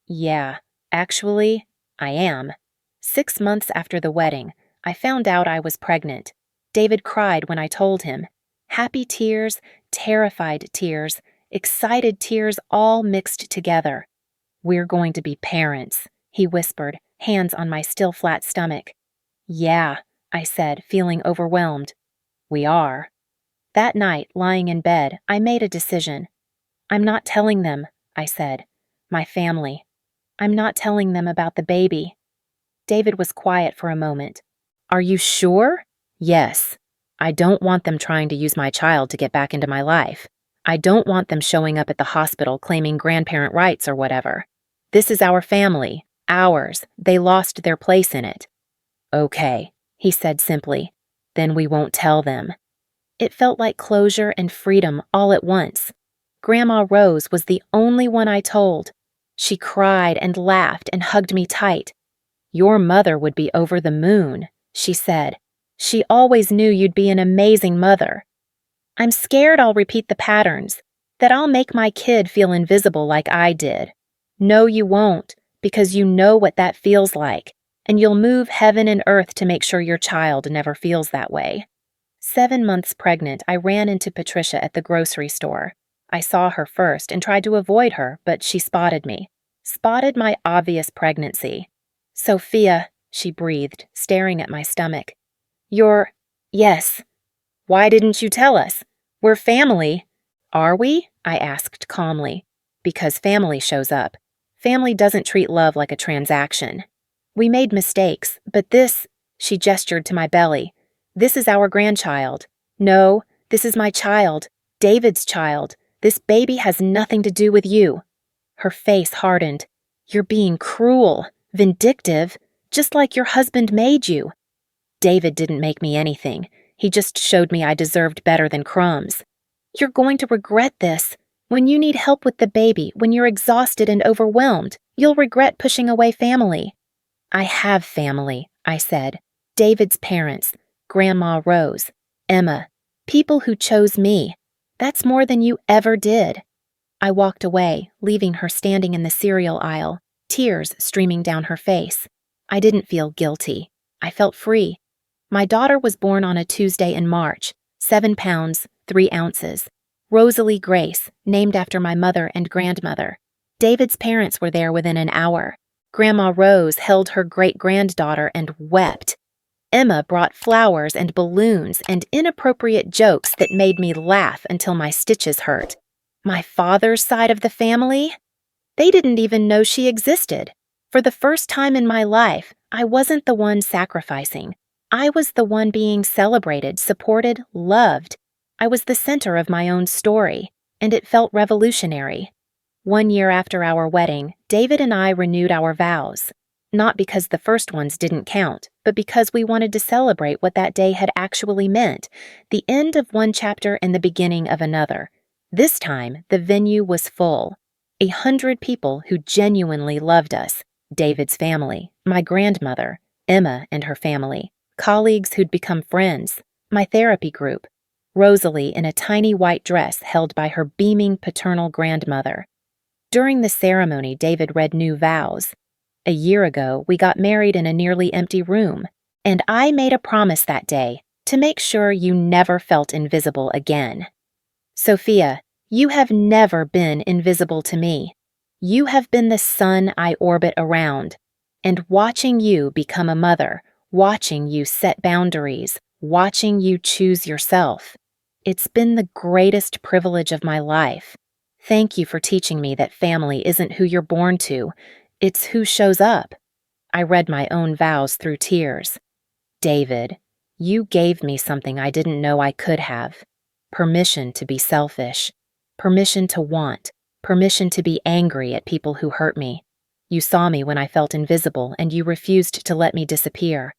Yeah, actually, I am. 6 months after the wedding, I found out I was pregnant. David cried when I told him. Happy tears, terrified tears, excited tears all mixed together. We're going to be parents, he whispered, hands on my still flat stomach. Yeah, I said, feeling overwhelmed. We are. That night, lying in bed, I made a decision. I'm not telling them, I said. My family. I'm not telling them about the baby. David was quiet for a moment. Are you sure? Yes. I don't want them trying to use my child to get back into my life. I don't want them showing up at the hospital claiming grandparent rights or whatever. This is our family, ours. They lost their place in it. Okay, he said simply. Then we won't tell them. It felt like closure and freedom all at once. Grandma Rose was the only one I told. She cried and laughed and hugged me tight. Your mother would be over the moon, she said. She always knew you'd be an amazing mother. I'm scared I'll repeat the patterns, that I'll make my kid feel invisible like I did. No, you won't, because you know what that feels like, and you'll move heaven and earth to make sure your child never feels that way. 7 months pregnant, I ran into Patricia at the grocery store. I saw her first and tried to avoid her, but she spotted me. Spotted my obvious pregnancy. Sophia, she breathed, staring at my stomach. Yes. Why didn't you tell us? We're family. Are we? I asked calmly. Because family shows up. Family doesn't treat love like a transaction. We made mistakes, but this, she gestured to my belly. This is our grandchild. No, this is my child. David's child. This baby has nothing to do with you. Her face hardened. You're being cruel, vindictive, just like your husband made you. David didn't make me anything. He just showed me I deserved better than crumbs. You're going to regret this. When you need help with the baby, when you're exhausted and overwhelmed, you'll regret pushing away family. I have family, I said. David's parents, Grandma Rose, Emma, people who chose me. That's more than you ever did. I walked away, leaving her standing in the cereal aisle, tears streaming down her face. I didn't feel guilty. I felt free. My daughter was born on a Tuesday in March, 7 pounds, 3 ounces. Rosalie Grace, named after my mother and grandmother. David's parents were there within an hour. Grandma Rose held her great-granddaughter and wept. Emma brought flowers and balloons and inappropriate jokes that made me laugh until my stitches hurt. My father's side of the family? They didn't even know she existed. For the first time in my life, I wasn't the one sacrificing. I was the one being celebrated, supported, loved. I was the center of my own story, and it felt revolutionary. 1 year after our wedding, David and I renewed our vows. Not because the first ones didn't count, but because we wanted to celebrate what that day had actually meant, the end of one chapter and the beginning of another. This time, the venue was full. 100 people who genuinely loved us. David's family, my grandmother, Emma and her family, colleagues who'd become friends, my therapy group, Rosalie in a tiny white dress held by her beaming paternal grandmother. During the ceremony, David read new vows. A year ago, we got married in a nearly empty room, and I made a promise that day to make sure you never felt invisible again. Sophia, you have never been invisible to me. You have been the sun I orbit around, and watching you become a mother, watching you set boundaries, watching you choose yourself. It's been the greatest privilege of my life. Thank you for teaching me that family isn't who you're born to, it's who shows up. I read my own vows through tears. David, you gave me something I didn't know I could have. Permission to be selfish. Permission to want. Permission to be angry at people who hurt me. You saw me when I felt invisible, and you refused to let me disappear.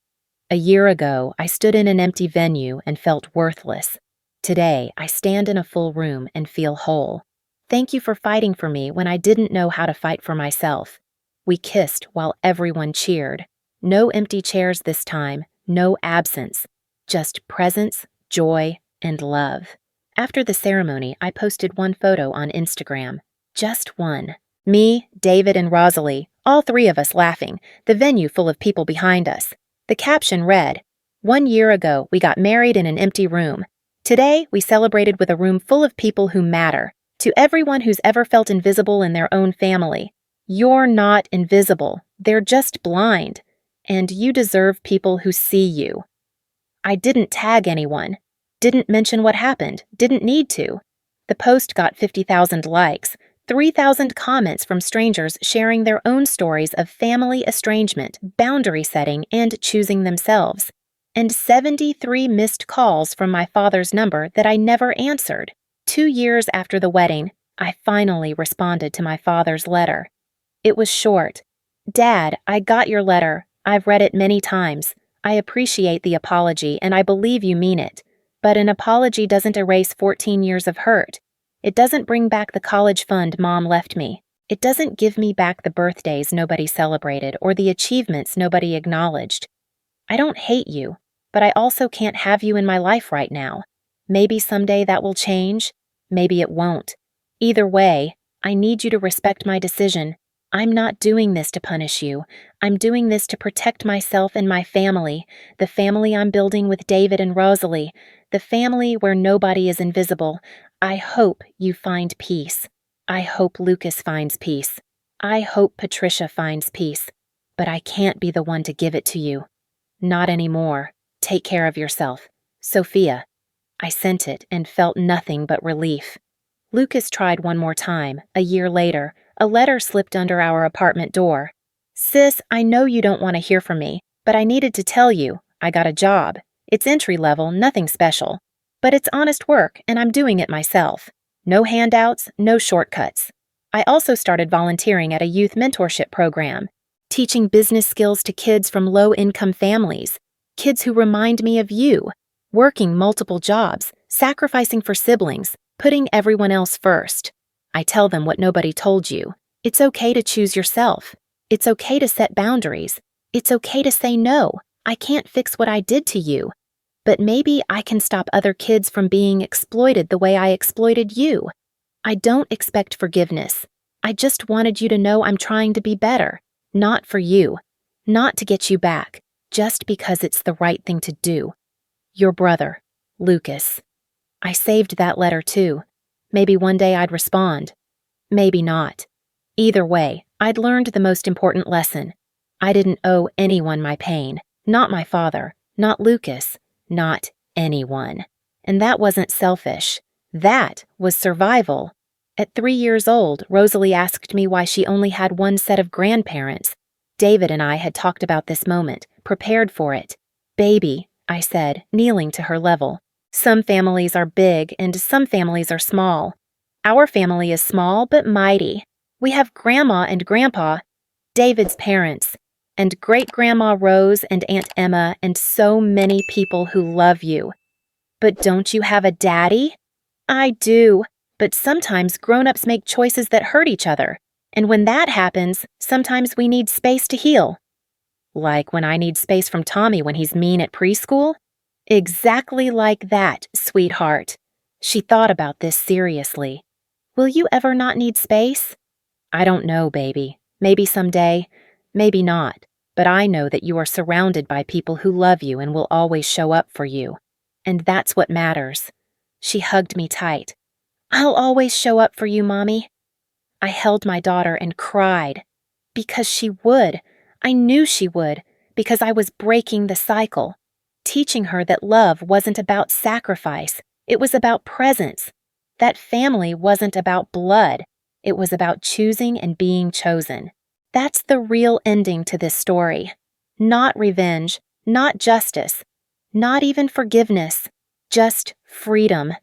A year ago, I stood in an empty venue and felt worthless. Today, I stand in a full room and feel whole. Thank you for fighting for me when I didn't know how to fight for myself. We kissed while everyone cheered. No empty chairs this time, no absence. Just presence, joy, and love. After the ceremony, I posted one photo on Instagram. Just one. Me, David, and Rosalie, all three of us laughing, the venue full of people behind us. The caption read, "1 year ago, we got married in an empty room. Today, we celebrated with a room full of people who matter. To everyone who's ever felt invisible in their own family, you're not invisible. They're just blind. And you deserve people who see you." I didn't tag anyone. Didn't mention what happened. Didn't need to. The post got 50,000 likes, 3,000 comments from strangers sharing their own stories of family estrangement, boundary setting, and choosing themselves, and 73 missed calls from my father's number that I never answered. 2 years after the wedding, I finally responded to my father's letter. It was short. "Dad, I got your letter. I've read it many times. I appreciate the apology and I believe you mean it. But an apology doesn't erase 14 years of hurt. It doesn't bring back the college fund Mom left me. It doesn't give me back the birthdays nobody celebrated or the achievements nobody acknowledged. I don't hate you, but I also can't have you in my life right now. Maybe someday that will change. Maybe it won't. Either way, I need you to respect my decision. I'm not doing this to punish you. I'm doing this to protect myself and my family, the family I'm building with David and Rosalie, the family where nobody is invisible. I hope you find peace. I hope Lucas finds peace. I hope Patricia finds peace. But I can't be the one to give it to you. Not anymore. Take care of yourself. Sophia." I sent it and felt nothing but relief. Lucas tried one more time, a year later. A letter slipped under our apartment door. "Sis, I know you don't want to hear from me, but I needed to tell you, I got a job. It's entry level, nothing special. But it's honest work, and I'm doing it myself. No handouts, no shortcuts. I also started volunteering at a youth mentorship program, teaching business skills to kids from low-income families, kids who remind me of you, working multiple jobs, sacrificing for siblings, putting everyone else first. I tell them what nobody told you. It's okay to choose yourself. It's okay to set boundaries. It's okay to say no. I can't fix what I did to you. But maybe I can stop other kids from being exploited the way I exploited you. I don't expect forgiveness. I just wanted you to know I'm trying to be better. Not for you. Not to get you back. Just because it's the right thing to do. Your brother, Lucas." I saved that letter too. Maybe one day I'd respond. Maybe not. Either way, I'd learned the most important lesson. I didn't owe anyone my pain. Not my father. Not Lucas. Not anyone. And that wasn't selfish. That was survival. At 3 years old, Rosalie asked me why she only had one set of grandparents. David and I had talked about this moment, prepared for it. "Baby," I said, kneeling to her level. "Some families are big and some families are small. Our family is small but mighty. We have Grandma and Grandpa, David's parents, and Great-Grandma Rose and Aunt Emma and so many people who love you. But don't you have a daddy?" "I do, but sometimes grown-ups make choices that hurt each other. And when that happens, sometimes we need space to heal." "Like when I need space from Tommy when he's mean at preschool?" "Exactly like that, sweetheart." She thought about this seriously. "Will you ever not need space?" "I don't know, baby. Maybe someday. Maybe not. But I know that you are surrounded by people who love you and will always show up for you. And that's what matters." She hugged me tight. "I'll always show up for you, Mommy." I held my daughter and cried. Because she would. I knew she would, because I was breaking the cycle. teaching her that love wasn't about sacrifice, it was about presence. That family wasn't about blood, it was about choosing and being chosen. That's the real ending to this story. Not revenge, not justice, not even forgiveness, just freedom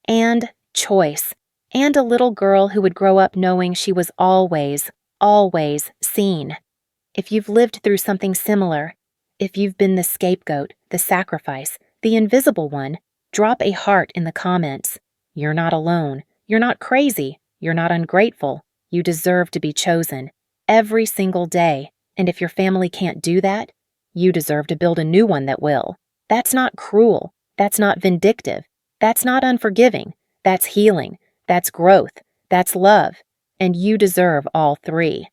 and choice, and a little girl who would grow up knowing she was always, always seen. If you've lived through something similar, if you've been the scapegoat, the sacrifice, the invisible one, drop a heart in the comments. You're not alone. You're not crazy. You're not ungrateful. You deserve to be chosen every single day. And if your family can't do that, you deserve to build a new one that will. That's not cruel. That's not vindictive. That's not unforgiving. That's healing. That's growth. That's love. And you deserve all three.